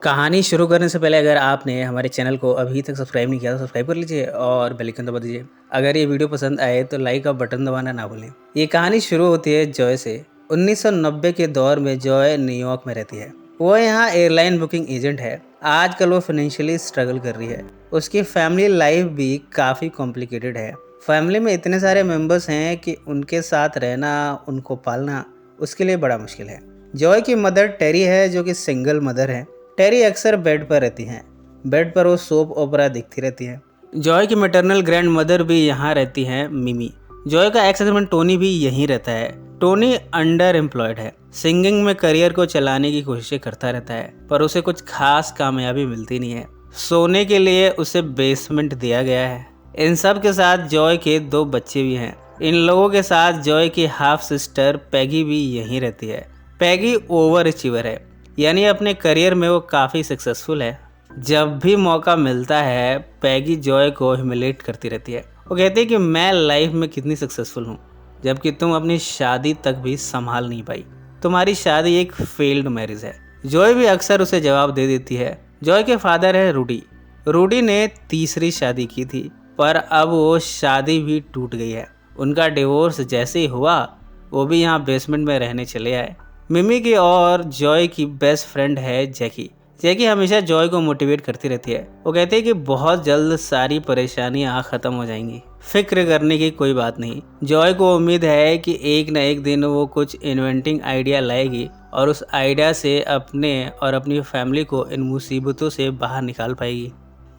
कहानी शुरू करने से पहले अगर आपने हमारे चैनल को अभी तक सब्सक्राइब नहीं किया तो सब्सक्राइब कर लीजिए और बेल आइकन दबा दीजिए। अगर ये वीडियो पसंद आए तो लाइक का बटन दबाना ना भूलें। ये कहानी शुरू होती है जॉय से। 1990 के दौर में जॉय न्यूयॉर्क में रहती है। वो यहाँ एयरलाइन बुकिंग एजेंट है। आजकल वो फाइनेंशियली स्ट्रगल कर रही है। उसकी फैमिली लाइफ भी काफ़ी कॉम्प्लिकेटेड है। फैमिली में इतने सारे मेंबर्स हैं कि उनके साथ रहना, उनको पालना उसके लिए बड़ा मुश्किल है। जॉय की मदर टेरी है जो कि सिंगल मदर है। टेरी अक्सर बेड पर रहती हैं। बेड पर वो सोप ओपरा देखती रहती हैं। जॉय की मैटरनल ग्रैंड मदर भी यहाँ रहती हैं, मिमी। जॉय का एक्स हस्बैंड टोनी भी यहीं रहता है। टोनी अंडर एम्प्लॉयड है। सिंगिंग में करियर को चलाने की कोशिशें करता रहता है पर उसे कुछ खास कामयाबी मिलती नहीं है। सोने के लिए उसे बेसमेंट दिया गया है। इन सब के साथ जॉय के 2 बच्चे भी हैं। इन लोगों के साथ जॉय की हाफ सिस्टर पैगी भी यहीं रहती है। पैगी ओवर अचीवर है, यानी अपने करियर में वो काफ़ी सक्सेसफुल है। जब भी मौका मिलता है पैगी जॉय को ह्यूमिलेट करती रहती है। वो कहती है कि मैं लाइफ में कितनी सक्सेसफुल हूँ जबकि तुम अपनी शादी तक भी संभाल नहीं पाई। तुम्हारी शादी एक फेल्ड मैरिज है। जॉय भी अक्सर उसे जवाब दे देती है। जॉय के फादर है रूडी। रूडी ने तीसरी शादी की थी पर अब वो शादी भी टूट गई है। उनका डिवोर्स जैसे ही हुआ वो भी यहाँ बेसमेंट में रहने चले आए। मिमी की और जॉय की बेस्ट फ्रेंड है जैकी। जैकी हमेशा जॉय को मोटिवेट करती रहती है। वो कहती है कि बहुत जल्द सारी परेशानियां खत्म हो जाएंगी, फिक्र करने की कोई बात नहीं। जॉय को उम्मीद है कि एक न एक दिन वो कुछ इन्वेंटिंग आइडिया लाएगी और उस आइडिया से अपने और अपनी फैमिली को इन मुसीबतों से बाहर निकाल पाएगी।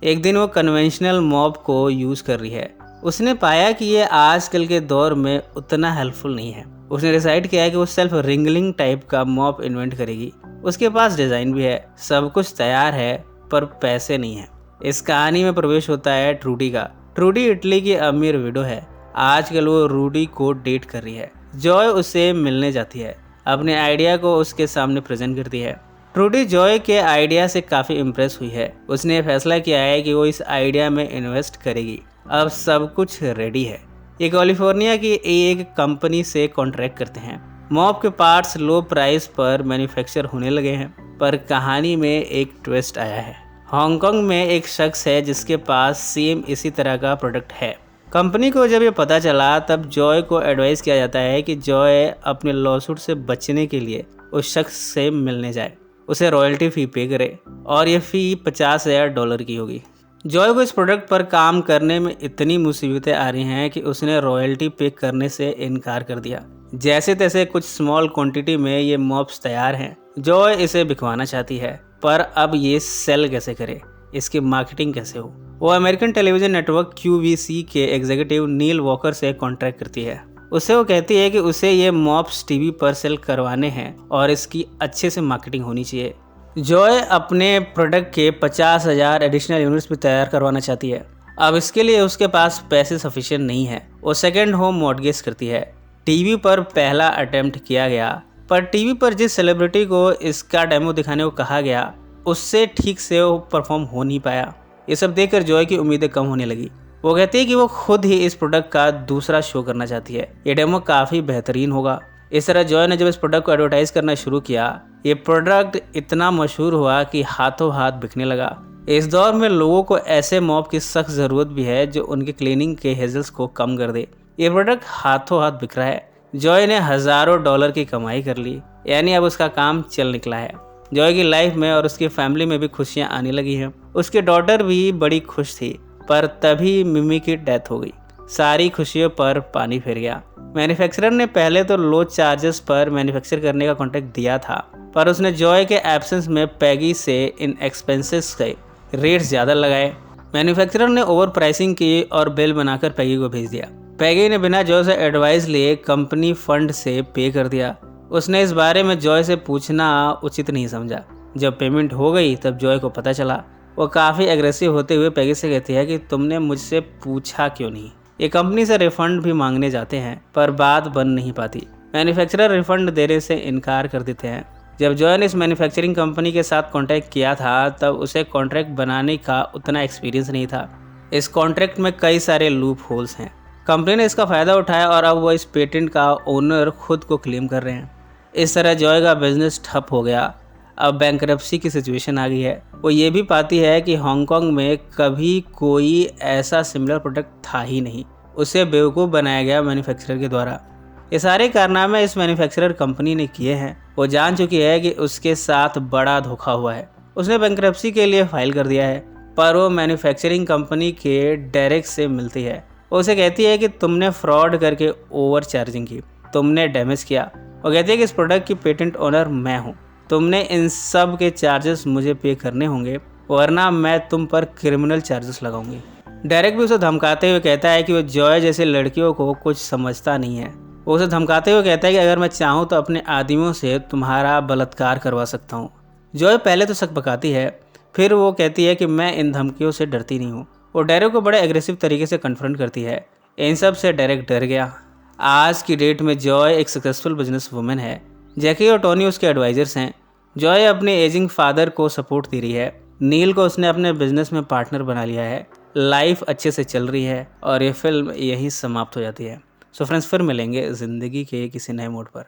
एक दिन वो कन्वेंशनल मॉब को यूज़ कर रही है। उसने पाया कि ये आजकल के दौर में उतना हेल्पफुल नहीं है। उसने डिसाइड किया है कि वो सेल्फ रिंगलिंग टाइप का मॉप इन्वेंट करेगी। उसके पास डिज़ाइन भी है, सब कुछ तैयार है पर पैसे नहीं है। इस कहानी में प्रवेश होता है ट्रूडी का। ट्रूडी इटली की अमीर विडो है। आजकल वो रूडी को डेट कर रही है। जॉय उसे मिलने जाती है, अपने आइडिया को उसके सामने प्रेजेंट करती है। ट्रूडी जॉय के आइडिया से काफ़ी इम्प्रेस हुई है। उसने फैसला किया है कि वो इस आइडिया में इन्वेस्ट करेगी। अब सब कुछ रेडी है। ये कैलिफोर्निया की एक कंपनी से कॉन्ट्रैक्ट करते हैं। मॉप के पार्ट्स लो प्राइस पर मैन्युफैक्चर होने लगे हैं पर कहानी में एक ट्विस्ट आया है। हांगकांग में एक शख्स है जिसके पास सेम इसी तरह का प्रोडक्ट है। कंपनी को जब ये पता चला तब जॉय को एडवाइस किया जाता है कि जॉय अपने लॉसूट से बचने के लिए उस शख्स से मिलने जाए, उसे रॉयल्टी फ़ी पे करे और ये फ़ी $50,000 की होगी। जॉय को इस प्रोडक्ट पर काम करने में इतनी मुसीबतें आ रही हैं कि उसने रॉयल्टी पे करने से इनकार कर दिया। जैसे तैसे कुछ स्मॉल क्वांटिटी में ये मॉप्स तैयार हैं। जॉय इसे बिकवाना चाहती है पर अब ये सेल कैसे करे, इसकी मार्केटिंग कैसे हो। वो अमेरिकन टेलीविज़न नेटवर्क QVC के एग्जीक्यूटिव नील वॉकर से कॉन्ट्रैक्ट करती है। उससे वो कहती है कि उसे ये मॉप्स टीवी पर सेल करवाने हैं और इसकी अच्छे से मार्केटिंग होनी चाहिए। जॉय अपने प्रोडक्ट के 50,000 एडिशनल यूनिट्स भी तैयार करवाना चाहती है। अब इसके लिए उसके पास पैसे सफिशिएंट नहीं है। वो सेकंड होम मॉर्गेज करती है। टीवी पर पहला अटेम्प्ट किया गया पर टीवी पर जिस सेलिब्रिटी को इसका डेमो दिखाने को कहा गया उससे ठीक से वो परफॉर्म हो नहीं पाया। ये सब देखकर जॉय की उम्मीदें कम होने लगी। वो कहती है कि वो खुद ही इस प्रोडक्ट का दूसरा शो करना चाहती है। ये डेमो काफ़ी बेहतरीन होगा। इस तरह जॉय ने जब इस प्रोडक्ट को एडवर्टाइज करना शुरू किया, ये प्रोडक्ट इतना मशहूर हुआ कि हाथों हाथ बिकने लगा। इस दौर में लोगों को ऐसे मॉप की सख्त ज़रूरत भी है जो उनके क्लीनिंग के हेजल्स को कम कर दे। ये प्रोडक्ट हाथों हाथ बिक रहा है। जॉय ने हज़ारों डॉलर की कमाई कर ली, यानी अब उसका काम चल निकला है। जॉय की लाइफ में और उसकी फैमिली में भी खुशियाँ आने लगी हैं। उसकी डॉटर भी बड़ी खुश थी पर तभी मिमी की डेथ हो गई। सारी खुशियों पर पानी फिर गया। मैन्युफैक्चरर ने पहले तो लो चार्जेस पर मैन्युफैक्चर करने का कॉन्ट्रैक्ट दिया था पर उसने जॉय के एब्सेंस में पैगी से इन एक्सपेंसेस के रेट्स ज़्यादा लगाए। मैन्युफैक्चरर ने ओवर प्राइसिंग की और बिल बनाकर पैगी को भेज दिया। पैगी ने बिना जॉय से एडवाइस लिए कंपनी फंड से पे कर दिया। उसने इस बारे में जॉय से पूछना उचित नहीं समझा। जब पेमेंट हो गई तब जॉय को पता चला। वो काफ़ी एग्रेसिव होते हुए पैगी से कहती है कि तुमने मुझसे पूछा क्यों नहीं। ये कंपनी से रिफंड भी मांगने जाते हैं पर बात बन नहीं पाती। मैन्युफैक्चरर रिफंड देने से इनकार कर देते हैं। जब जॉय ने इस मैन्युफैक्चरिंग कंपनी के साथ कॉन्ट्रैक्ट किया था तब उसे कॉन्ट्रैक्ट बनाने का उतना एक्सपीरियंस नहीं था। इस कॉन्ट्रैक्ट में कई सारे लूप होल्स हैं। कंपनी ने इसका फ़ायदा उठाया और अब वो इस पेटेंट का ओनर खुद को क्लेम कर रहे हैं। इस तरह जॉय का बिजनेस ठप हो गया। अब बैंकरप्सी की सिचुएशन आ गई है। वो ये भी पाती है कि हांगकांग में कभी कोई ऐसा सिमिलर प्रोडक्ट था ही नहीं, उसे बेवकूफ़ बनाया गया मैन्युफैक्चरर के द्वारा। ये सारे कारनामे इस मैन्युफैक्चरर कंपनी ने किए हैं। वो जान चुकी है कि उसके साथ बड़ा धोखा हुआ है। उसने बैंकरप्सी के लिए फाइल कर दिया है, पर वो मैन्युफैक्चरिंग कंपनी के डायरेक्ट से मिलती है। वो उसे कहती है कि तुमने फ्रॉड करके ओवर चार्जिंग की, तुमने डैमेज किया। वो कहती है कि इस प्रोडक्ट की पेटेंट ओनर मैं हूँ, तुमने इन सब के चार्जेस मुझे पे करने होंगे, वरना मैं तुम पर क्रिमिनल चार्जेस लगाऊंगी। डायरेक्ट भी उसे धमकाते हुए कहता है कि वो जॉय जैसे लड़कियों को कुछ समझता नहीं है। वो उसे धमकाते हुए कहता है कि अगर मैं चाहूँ तो अपने आदमियों से तुम्हारा बलात्कार करवा सकता हूँ। जॉय पहले तो शक बकाती है, फिर वो कहती है कि मैं इन धमकियों से डरती नहीं हूँ। वो डेरेक को बड़े एग्रेसिव तरीके से कन्फ्रंट करती है। इन सब से डेरेक डर गया। आज की डेट में जॉय एक सक्सेसफुल बिजनेस वुमेन है। जैकी और टोनी उसके एडवाइजर्स हैं। जॉय अपने एजिंग फादर को सपोर्ट दे रही है। नील को उसने अपने बिजनेस में पार्टनर बना लिया है। लाइफ अच्छे से चल रही है और ये फिल्म यहीं समाप्त हो जाती है। सो फ्रेंड्स, फिर मिलेंगे ज़िंदगी के किसी नए मोड़ पर।